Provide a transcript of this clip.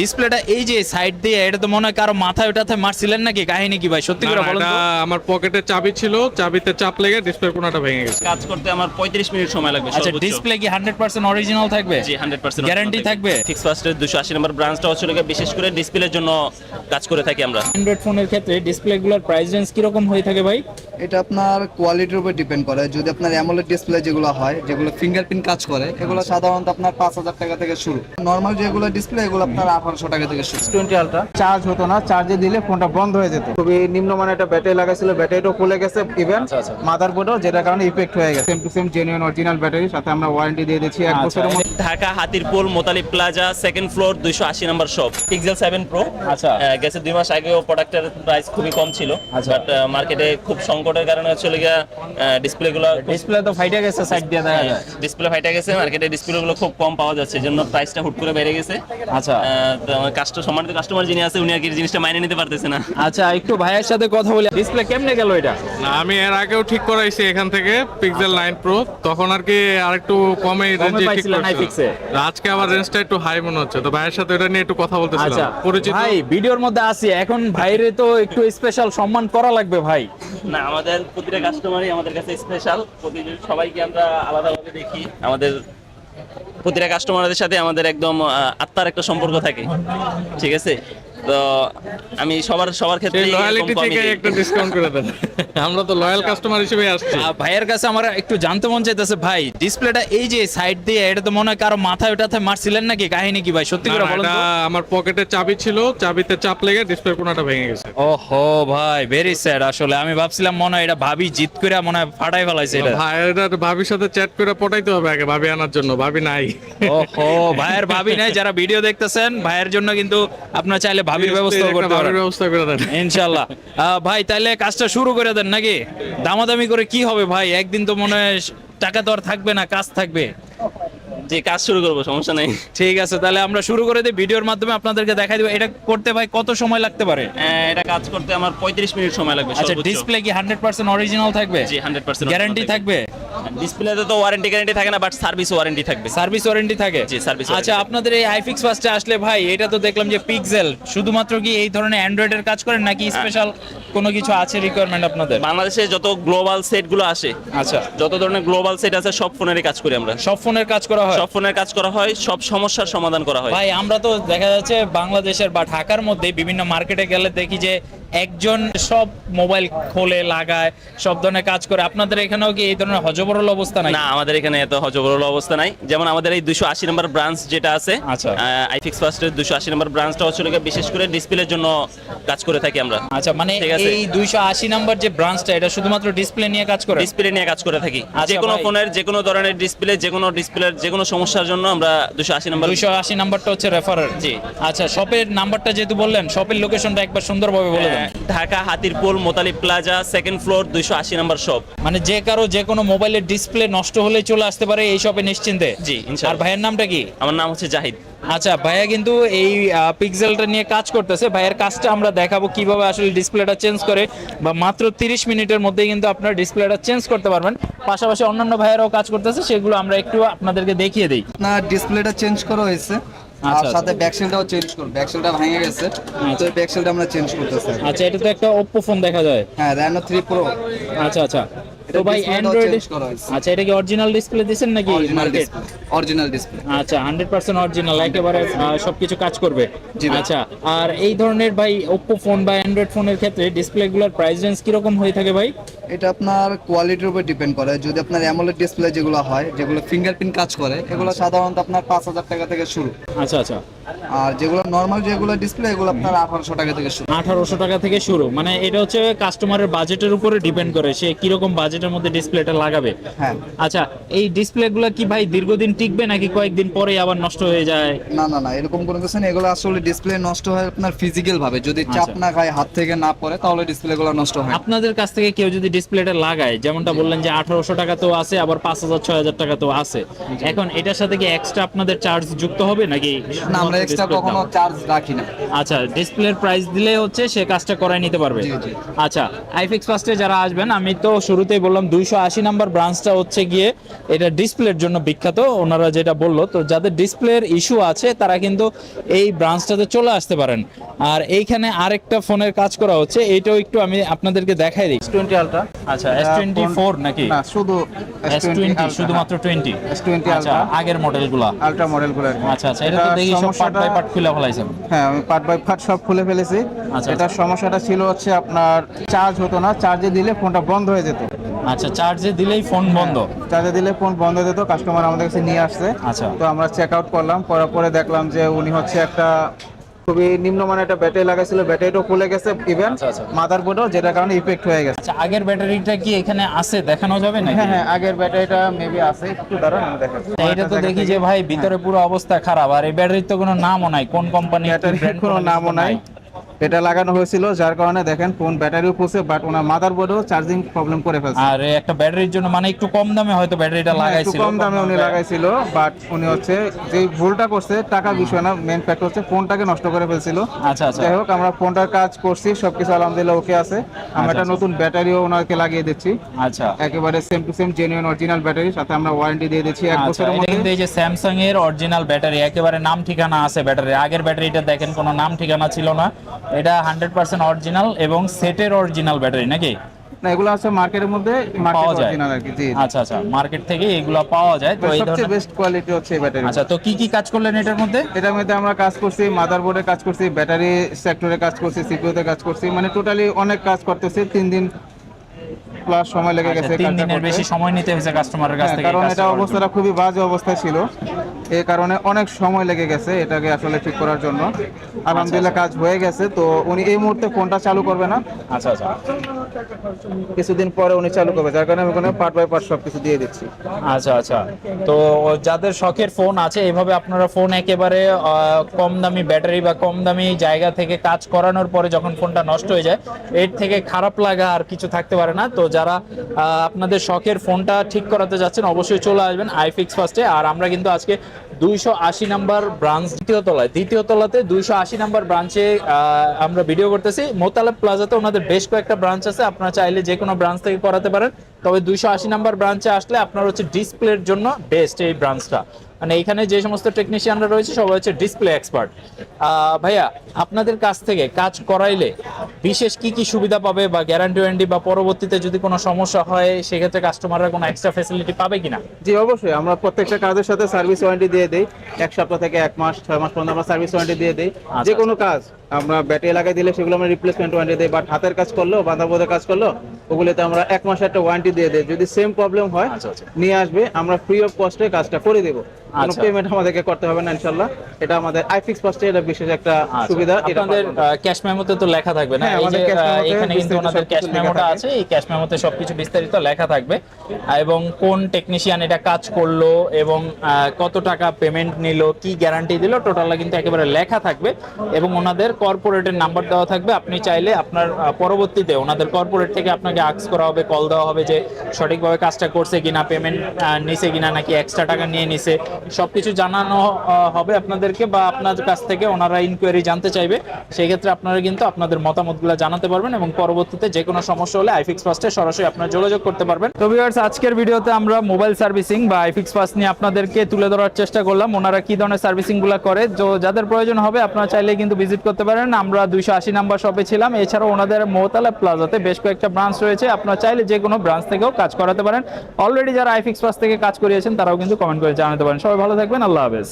ডিসপ্লেটা এই যে সাইড দিয়ে, এটা তো মনে হয় কারো মাথায় ওটাতে মারছিলেন নাকি? কাহিনী কি ভাই, সত্যি করে বলেন তো। আমার পকেটে চাবি ছিল, চাবিতে চাপ লেগে ডিসপ্লে কোণাটা ভেঙে গেছে। কাজ করতে আমার 35 মিনিট সময় লাগবে আচ্ছা, সর্বোচ্চ। ডিসপ্লে কি 100% অরিজিনাল থাকবে? জি 100% গ্যারান্টি থাকবে? ফিক্স ফাস্টের 280 নম্বর ব্রাঞ্চটা হচ্ছে লোকে বিশেষ করে ডিসপ্লের জন্য কাজ করে থাকি আমরা। অ্যান্ড্রয়েড ফোনের ক্ষেত্রে ডিসপ্লেগুলোর প্রাইস রেঞ্জ কি রকম হয়ে থাকে ভাই? এটা আপনার কোয়ালিটির উপর ডিপেন্ড করে। যদি আপনার অ্যামোলেড ডিসপ্লে যেগুলো হয়, যেগুলো ফিঙ্গারপ্রিন্ট কাজ করে, এগুলো সাধারণত আপনার 5000 টাকা থেকে শুরু। নর্মাল যেগুলো ডিসপ্লে, এগুলো আপনার 1800 টাকা থেকে শুরু। S20 আলট্রা চার্জ হতো না, চার্জে দিলে ফোনটা বন্ধ হয়ে যেত। খুবই নিম্নমানের একটা ব্যাটারি লাগাইছিল, ব্যাটারিটাও খুলে গেছে, ইভেন মাদারবোর্ডও, যেটার কারণে ইফেক্ট হয়ে গেছে। Same to same genuine original battery, সাথে আমরা ওয়ারেন্টি দিয়ে দিচ্ছি 1 বছরের মধ্যে। Dhaka Hatirpool Motalib plaza, second floor, 280 number shop, Pixel 7 pro. আচ্ছা। গেছে 2 মাস আগেও প্রোডাক্টের প্রাইস খুবই কম ছিল, বাট মার্কেটে খুব সংকটের কারণে চলে গিয়া ডিসপ্লেগুলো ডিসপ্লে তো ফাইটে গেছে, সাইড দিয়ে দেখা যায়। ডিসপ্লে ফাইটা গেছে, মার্কেটে ডিসপ্লেগুলো খুব কম পাওয়া যাচ্ছে, এজন্য প্রাইসটা হুট করে বেড়ে গেছে। আচ্ছা সম্মানিত কাস্টমার যিনি আছে উনি আর কি জিনিসটা মাইনে নিতে পারতেছে না। আচ্ছা, একটু ভাইয়ের সাথে কথা বলি। ডিসপ্লে কেমনে গেল এটা? আমি এর আগেও ঠিক করাইছি এখান থেকে পিক্সেল 9 প্রো, তখন আর কি আরেকটু কমে রেঞ্জে ঠিক পাইছিলেন করছিলাম। iFix-এ? আজকে আবার রেঞ্জটা একটু হাই মনে হচ্ছে, তো ভাইয়ের সাথে এটা নিয়ে একটু কথা বলতেছিলাম। আচ্ছা পরিচিত ভাই, ভিডিওর মধ্যে আছি এখন, ভাইরে তো একটু স্পেশাল সম্মান করা লাগবে ভাই। না, আমাদের প্রতিটা কাস্টমারই আমাদের কাছে স্পেশাল, প্রতিদিন সবাইকে আমরা আলাদাভাবে দেখি। আমাদের প্রতিটা কাস্টমারদের সাথে আমাদের একদম আত্মার একটা সম্পর্ক থাকে, ঠিক আছে? তো আমি সবার ক্ষেত্রে লয়ালিটি থেকে একটা ডিসকাউন্ট করে দেন, আমরা তো লয়াল কাস্টমার হিসেবে আসছি। ভাইয়ের কাছে আমার একটু জানতে মন চাইতেছে ভাই, ডিসপ্লেটা এই যে সাইড দিয়ে, এটা তো মনে হয় কারো মাথায় ওটাতে মারছিলেন নাকি? কাহিনী কি ভাই, সত্যি করে বলেন তো। আমার পকেটে চাবি ছিল, চাবিতে চাপ লেগে ডিসপ্লে কোণাটা ভেঙে গেছে। ওহো ভাই, ভেরি স্যাড। আসলে আমি ভাবছিলাম মনে হয় এটা ভাবি জিত করে মনে হয় ফাটাই ফেলাইছে এটা। ভাইয়ের ভাবির সাথে চ্যাট করে পটাইতে হবে আগে ভাবি আনার জন্য, ভাবি নাই। ওহো, ভাইয়ের ভাবি নাই। যারা ভিডিও দেখতেছেন, ভাইয়ের জন্য কিন্তু আপনারা চাইলে ভাবির ব্যবস্থা করতে ভাবির পারেন ব্যবস্থা করে দেন ইনশাআল্লাহ। ভাই তাইলে কাজটা শুরু করে দেন নাকি? দামাদামি করে কি হবে ভাই? একদিন তো মনে হয় টাকা তো আর থাকবে না, কাজ থাকবে। যে কাজ শুরু করবো, সমস্যা নাই। ঠিক আছে, তাহলে আমরা শুরু করে দিই। ভিডিওর মাধ্যমে আপনাদেরকে দেখাই দেব। এটা করতে ভাই কত সময় লাগতে পারে? এটা কাজ করতে আমার 35 মিনিট সময় লাগবে আচ্ছা, সর্বোচ্চ। ডিসপ্লে কি 100% অরিজিনাল থাকবে? জি 100% গ্যারান্টি থাকবে? ডিসপ্লেতে তো ওয়ারেন্টি গ্যারান্টি থাকে না, বাট সার্ভিস ওয়ারেন্টি থাকবে। সার্ভিস ওয়ারেন্টি থাকে? জি, সার্ভিস আচ্ছা, আপনাদের এই iFix ফার্স্টে আসলে ভাই, এটা তো দেখলাম যে পিক্সেল, শুধুমাত্র কি এই ধরনের অ্যান্ড্রয়েডের কাজ করেন নাকি স্পেশাল কোনো কিছু আছে রিকোয়ারমেন্ট আপনাদের? বাংলাদেশে যত গ্লোবাল সেট গুলো আসে, আচ্ছা, যত ধরনের গ্লোবাল সেট আছে সব ফোনেরই কাজ করি আমরা। সব ফোনের কাজ করা হয়? সব ফোনের কাজ করা হয়, সব সমস্যার সমাধান করা হয়। ভাই আমরা তো দেখা যাচ্ছে বাংলাদেশের বা ঢাকার মধ্যে বিভিন্ন মার্কেটে গেলে দেখি যে একজন সব মোবাইল খোলে, লাগায়, সব ধরনের কাজ করে। আপনাদের এখানেও কি এই ধরনের হযবরল অবস্থা নাই? না, আমাদের এখানে এত হযবরল অবস্থা নাই। যেমন আমাদের এই 280 নম্বর ব্রাঞ্চ যেটা আছে, আচ্ছা। iFix ফার্স্টের 280 নম্বর ব্রাঞ্চটা হচ্ছে লোকে বিশেষ করে ডিসপ্লের জন্য কাজ করে থাকি আমরা। আচ্ছা, মানে ঠিক আছে। এই 280 নাম্বার যে ব্রাঞ্চটা, এটা শুধুমাত্র ডিসপ্লে নিয়ে কাজ করে? ডিসপ্লে নিয়ে কাজ করে থাকি। আচ্ছা যে কোনো ভাই। ফোনের যে কোনো ধরনের ডিসপ্লে, যে কোনো ডিসপ্লের যে কোনো সমস্যার জন্য আমরা 280 নম্বর। 280 নাম্বারটা হচ্ছে রেফারের? জি। আচ্ছা, শপের নাম্বারটা যেহেতু বললেন, শপের লোকেশনটা একবার সুন্দরভাবে বলে দেন। Dhaka Hatirpool Motalib plaza, second floor, 280 number shop. মানে যে কারো যে কোনো মোবাইলের ডিসপ্লে নষ্ট হলে চলে আসতে পারে এই শপে নিশ্চিন্তে? জি, আর ইনশাআল্লাহ। ভাইয়ের নামটা কি? আমার নাম হচ্ছে জাহিদ। আচ্ছা, ভাইয়া কিন্তু এই পিক্সেলটা নিয়ে কাজ করতেছে। ভাইয়ের কাজটা আমরা দেখাবো কিভাবে আসলে ডিসপ্লেটা চেঞ্জ করে, বা মাত্র 30 মিনিটের মধ্যেই কিন্তু আপনার ডিসপ্লেটা চেঞ্জ করতে পারবেন। পাশাপাশি অন্যান্য ভাইয়েরাও কাজ করতেছে, সেগুলো আমরা একটু আপনাদেরকে দেখিয়ে দিই। না, ডিসপ্লেটা চেঞ্জ করা হয়েছে, আর আচ্ছা, সাথে ব্যাকসেলটাও চেঞ্জ করব। ব্যাকসেলটা ভেঙে গেছে, তো ব্যাকসেলটা আমরা চেঞ্জ করতেছি। আচ্ছা, এটা তো একটা Oppo ফোন দেখা যায়। হ্যাঁ, Reno 3 Pro। আচ্ছা আচ্ছা, তো এটা ভাই display-টাও অ্যান্ড্রয়েড, change করা হয়েছে। আচ্ছা, এটা কি অরিজিনাল ডিসপ্লে দিবেন নাকি মার্কেট? Original display. আচ্ছা, 100% অরিজিনাল, একেবারে সবকিছু কাজ করবে। জি ভাই। আচ্ছা, আর এই ধরনের ভাই Oppo ফোন বা অ্যান্ড্রয়েড ফোনের ক্ষেত্রে ডিসপ্লেগুলোর প্রাইস রেঞ্জ কি রকম হয়ে থাকে ভাই? এটা আপনার কোয়ালিটির উপর ডিপেন্ড করে। যদি আপনার অ্যামোলেড ডিসপ্লে যেগুলো হয়, যেগুলো ফিঙ্গারপ্রিন্ট কাজ করে, এগুলো সাধারণত আপনার 5000 টাকা থেকে শুরু। আচ্ছা আচ্ছা, আর যেগুলো নর্মাল যেগুলো ডিসপ্লে, এগুলো আপনার 1800 টাকা থেকে শুরু। 1800 টাকা থেকে শুরু। মানে এটা হচ্ছে কাস্টমারের বাজেটের উপরে ডিপেন্ড করে, সে কিরকম বাজেটের মধ্যে ডিসপ্লেটা লাগাবে। হ্যাঁ। আচ্ছা, এই ডিসপ্লেগুলো কি ভাই দীর্ঘদিন টিকবে নাকি কয়েকদিন পরে আবার নষ্ট হয়ে যায়? না না না, এরকম কোনো কিছু নেই। এগুলো আসলে ডিসপ্লে নষ্ট হয় আপনার ফিজিক্যাল ভাবে, যদি চাপ আচ্ছা। না খায়, হাত থেকে না পড়ে, তাহলে ডিসপ্লেগুলো নষ্ট হয়। আপনাদের কাছ থেকে কেউ যদি ডিসপ্লেটা লাগায়, যেমনটা বললেন যে 1800 টাকা তো আছে, আবার 5000 6000 টাকা তো আছে, এখন এটার সাথে কি এক্সট্রা আপনাদের চার্জ যুক্ত হবে নাকি? না, আমরা আমরা এক্সট্রা display কখনো দাম। চার্জ রাখি না। আচ্ছা, ডিসপ্লের প্রাইস দিলে হচ্ছে সে কাজটা করাই নিতে পারবে। জি, জি। আচ্ছা, আইফিক্স ফার্স্টে যারা আসবেন, আমি তো শুরুতেই বললাম 280 নাম্বার ব্রাঞ্চটা হচ্ছে গিয়ে এটা ডিসপ্লের জন্য বিখ্যাত, ওনারা যেটা বললো। তো যাদের ডিসপ্লের ইস্যু আছে তারা কিন্তু এই ব্রাঞ্চটাতে চলে আসতে পারেন। আর এইখানে আরেকটা ফোনের কাজ করা হচ্ছে, এইটাও একটু আমি আপনাদেরকে দেখাই দিই। S20 আলট্রা আচ্ছা, S24 নাকি? না, শুধু S20, শুধুমাত্র 20। S20 আচ্ছা, আলট্রা আগের মডেলগুলো। আলট্রা মডেলগুলো। আচ্ছা আচ্ছা, এটা তো দেখি সব পার্ট বাই পার্ট খুলে ফেলাইছেন। হ্যাঁ, আমি পার্ট বাই পার্ট সব খুলে ফেলেছি। আচ্ছা, এটার সমস্যাটা ছিল হচ্ছে আপনার চার্জ হতো না, চার্জে দিলে ফোনটা বন্ধ হয়ে যেত। আচ্ছা, চার্জে দিলেই ফোন বন্ধ। চার্জে দিলে ফোন বন্ধ হয়ে যেত, কাস্টমার আমাদের কাছে নিয়ে আসছে। আচ্ছা। তো আমরা চেক আউট করলাম, করার পরে দেখলাম যে উনি হচ্ছে একটা খুবই নিম্নমানের একটা ব্যাটারি লাগাইছিল, ব্যাটারিটাও খুলে গেছে, ইভেন আচ্ছা, আচ্ছা। মাদারবোর্ডও, যেটার কারণে ইফেক্ট হয়ে গেছে। আচ্ছা, আগের ব্যাটারিটা কি এখানে আছে, দেখানো যাবে নাকি? হ্যাঁ হ্যাঁ, আগের ব্যাটারিটা মেবি আছে, একটু দাঁড়ান আমি দেখাচ্ছি। এটা তো দেখি যে ভাই ভিতরে পুরো অবস্থা খারাপ, আর এই ব্যাটারির তো কোনো নামও নাই, কোন কোম্পানি ব্যাটারির কোনো নামও নাই। এটা লাগানো হয়েছিল যার কারণে দেখেন ফোন ব্যাটারিও ফুলছে, বাট ওনার মাদারবোর্ডও চার্জিং প্রবলেম করে ফেলছে। আর এই একটা ব্যাটারির জন্য মানে একটু কম দামে হয়তো ব্যাটারিটা একটু লাগাইছিল, কম দামে উনি লাগাইছিল, বাট উনি হচ্ছে যে ভুলটা করছে টাকা বিষয় না, মেন ফ্যাক্টর হচ্ছে ফোনটাকে নষ্ট করে ফেলছিল। আচ্ছা আচ্ছা। যাই হোক, আমরা ফোনটার কাজ করছি, সবকিছু আলহামদুলিল্লাহ ওকে আছে। আমরা একটা নতুন ব্যাটারিও ওনাকে লাগিয়ে দিচ্ছি, আচ্ছা একেবারে same to same genuine original battery, সাথে আমরা ওয়ারেন্টি দিয়ে দিচ্ছি 1 আচ্ছা, বছরের এটা মধ্যে। কিন্তু এই যে স্যামসাং এর অরিজিনাল ব্যাটারি, একেবারে নাম ঠিকানা আছে ব্যাটারি। আগের ব্যাটারিটা দেখেন কোনো নাম ঠিকানা ছিল না, এটা 100% অরিজিনাল এবং সেটের অরিজিনাল ব্যাটারি নাকি? না, এগুলো আছে মার্কেটের মধ্যে, মার্কেট পাওয়া যায়। অরিজিনাল আর কি। জি, আচ্ছা আচ্ছা, মার্কেট থেকে এগুলো পাওয়া যায়। তো এই সবচেয়ে ধরনের, বেস্ট কোয়ালিটি হচ্ছে এই ব্যাটারি। আচ্ছা, তো কি কি কাজ করলেন এটার মধ্যে? এটার মধ্যে আমরা কাজ করছি, মাদারবোর্ডে কাজ করছি, ব্যাটারি সেক্টরে কাজ করছি, সিপিইউতে কাজ করছি, মানে টোটালি অনেক কাজ করতেছি। 3 দিন প্লাস সময় লেগে গেছে 3 কাজটা দিনের করতে। বেশি সময় নিতে হয়েছে কাস্টমারের কাছ হ্যাঁ, থেকে কারণ কাজটা এটা করার অবস্থাটা খুবই বাজে অবস্থায় ছিল, এই কারণে অনেক সময় লেগে গেছে এটাকে আসলে ঠিক করার জন্য। আলহামদুলিল্লাহ কাজ হয়ে গেছে। তো উনি এই মুহূর্তে ফোনটা চালু করবে না, জন্য। আচ্ছা আচ্ছা কিছুদিন পরে উনি চালু করবে, যার কারণে আমি ওখানে পার্ট বাই পার্ট সবকিছু দিয়ে দিচ্ছি। আচ্ছা আচ্ছা। তো যাদের শখের ফোন আছে, এভাবে আপনারা ফোন একেবারে কম দামি ব্যাটারি বা কম দামি জায়গা থেকে কাজ করানোর পরে যখন ফোনটা নষ্ট হয়ে যায়, এর থেকে খারাপ লাগা আর কিছু থাকতে পারে না। তো যারা আপনাদের শখের ফোনটা ঠিক করাতে যাচ্ছেন, অবশ্যই চলে আসবেন আইফিক্স ফার্স্টে। আর আমরা কিন্তু আজকে 280 নাম্বার ব্রাঞ্চ, দ্বিতীয় তলাতে 280 নাম্বার ব্রাঞ্চে আমরা ভিডিও করতেছি। মোতালেব প্লাজাতে ওনাদের বেশ কয়েকটা ব্রাঞ্চ আছে, আপনারা চাইলে যে কোনো ব্রাঞ্চ থেকে করাতে পারেন। তবে 280 নাম্বার ব্রাঞ্চে আসলে আপনার হচ্ছে ডিসপ্লের জন্য বেস্ট এই ব্রাঞ্চটা। মানে এখানে যে সমস্ত টেকনিশিয়ানরা রয়েছে সবাই হচ্ছে ডিসপ্লে এক্সপার্ট। ভাইয়া, আপনাদের কাছ থেকে কাজ করাইলে বিশেষ কি কি সুবিধা পাবে, বা গ্যারান্টি ওয়ারেন্টি, বা পরবর্তীতে যদি কোনো সমস্যা হয় সেক্ষেত্রে কাস্টমাররা কোনো এক্সট্রা ফ্যাসিলিটি পাবে কিনা? জি অবশ্যই, আমরা প্রত্যেকটা কাজের সাথে সার্ভিস ওয়ারেন্টি দিয়ে দেই। 1 সপ্তাহ থেকে 1 মাস, 6 মাস পর্যন্ত আমরা সার্ভিস ওয়ারেন্টি দিয়ে দেই। যে কোনো কাজ আমরা ব্যাটারি লাগাই দিলে সেগুলো আমরা রিপ্লেসমেন্ট ওয়ারেন্টি দেই, বাট হাতের কাজ করলো, বাঁধাবোধের কাজ করলো, ওগুলোতে আমরা 1 মাসের একটা ওয়ারেন্টি দিয়ে দেই। যদি সেম প্রবলেম হয় নিয়ে আসবে, আমরা ফ্রি অফ কস্টে কাজটা করে দেবো, কোনো পেমেন্ট আমাদেরকে করতে হবে না ইনশাআল্লাহ। এটা আমাদের আইফিক্স ফার্স্টে এটা বিশেষ একটা সুবিধা। এটা আপনাদের ক্যাশ মেমোতে তো লেখা থাকবে না? হ্যাঁ, এই যে আমাদের cash memo-তে এখানে কিন্তু বিস্তারিত ওনাদের সবকিছু ক্যাশ লেখা মেমোটা থাকে। আছে, এই ক্যাশ মেমোতে সবকিছু বিস্তারিত লেখা থাকবে, এবং কোন টেকনিশিয়ান এটা কাজ করলো এবং কত টাকা পেমেন্ট নিল, কি গ্যারান্টি দিল, টোটালটা কিন্তু একেবারে লেখা থাকবে। এবং ওনাদের কর্পোরেটের নাম্বার দেওয়া থাকবে। আপনি চাইলে আপনার পরবর্তীতে ওনাদের কর্পোরেট থেকে আপনাকে আস্ক করা হবে, কল দেওয়া হবে যে সঠিকভাবে কাজটা করছে কিনা, পেমেন্ট নিছে কিনা, নাকি এক্সট্রা টাকা নিয়ে নিছে, সবকিছু জানানো হবে আপনাদেরকে, বা আপনার কাছ থেকে ওনারা ইনকোয়ারি জানতে চাইবে। সেই ক্ষেত্রে আপনারা কিন্তু আপনাদের মতামতগুলো জানাতে পারবেন, এবং পরবর্তীতে যে কোনো সমস্যা হলে আইফিক্স ফার্স্টে সরাসরি আপনারা যোগাযোগ করতে পারবেন। তো ভিউয়ার্স, আজকের ভিডিওতে আমরা মোবাইল সার্ভিসিং বা আইফিক্স ফার্স্ট নিয়ে আপনাদেরকে তুলে ধরার চেষ্টা করলাম, ওনারা কি ধরনের সার্ভিসিং গুলো করে। তো যাদের প্রয়োজন হবে আপনারা চাইলে কিন্তু ভিজিট করতে পারেন। আমরা 280 নাম্বার শপে ছিলাম, এছাড়াও ওনাদের মোতালেব প্লাজাতে বেশ কয়েকটা ব্রাঞ্চ রয়েছে, আপনারা চাইলে যে কোনো ব্রাঞ্চ থেকেও কাজ করাতে পারেন। অলরেডি যারা আইফিক্স ফার্স্ট থেকে কাজ করিয়েছেন তারাও কিন্তু কমেন্ট করে জানাতে পারেন। সবাই ভালো থাকবেন, আল্লাহ হাফেজ।